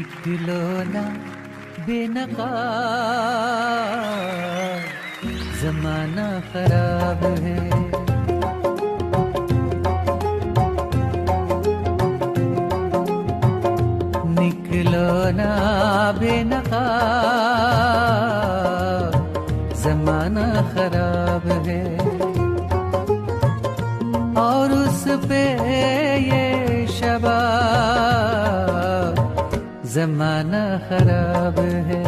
निकलो ना बेनकाब, जमाना खराब है। निकलो ना बेनकाब, जमाना खराब है। और उस पे ये शबाब, जमाना खराब है।